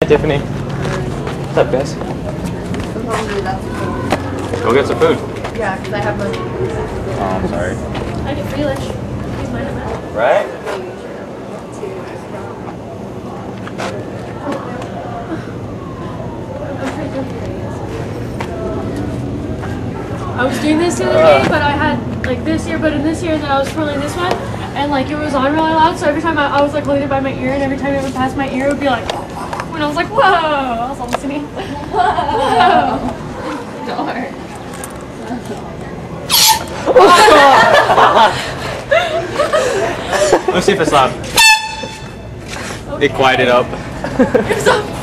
Tiffany. What's up, guys? Go get some food. Yeah, because I have money. Oh, I'm sorry. I get free lunch. He's mine at mine. Right? I was doing this the other day, but I had like this ear, but in this ear, and then I was twirling this one, and like it was on really loud, so every time I was like holding it by my ear, and every time it would pass my ear, it would be like, when I was like, whoa! I was all listening. Whoa! Darn. Let's see if it's loud. Okay. It quieted up.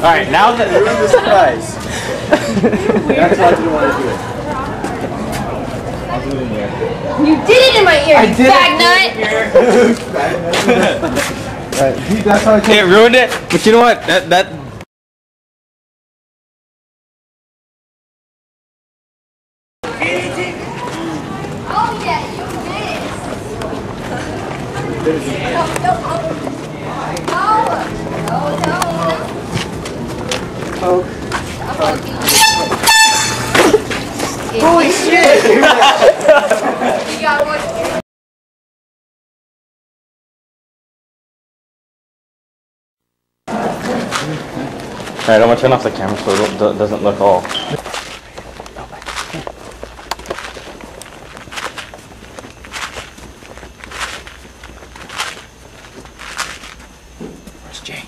Alright, now that ruined the surprise. That's why I didn't want to do it. I'll do it in there. You did it in my ear, you fag nut! That's how it ruined it, but you know what? That Oh yeah, you missed. No. holy shit! You got one. Alright, I'm gonna turn off the camera so it doesn't look all. Where's Jay?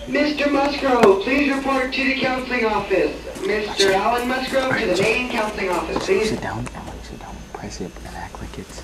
Mr. Musgrove, please report to the counseling office. Mr. Alan Musgrove to the main counseling office, please. Sit down, Emily, sit down. Press it and act like it's...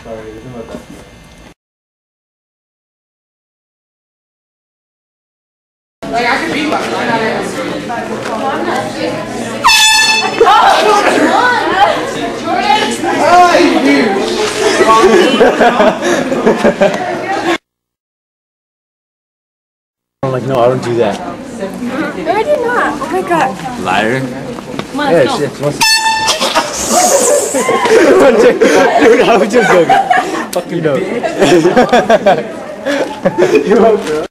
Sorry, isn't about that. Like I could be like I'm not I'm like, no, I don't do that. No, I did not. Oh my god. Liar. Yeah, shit. Dude, I was just joking. Fuck you know. You know, bro.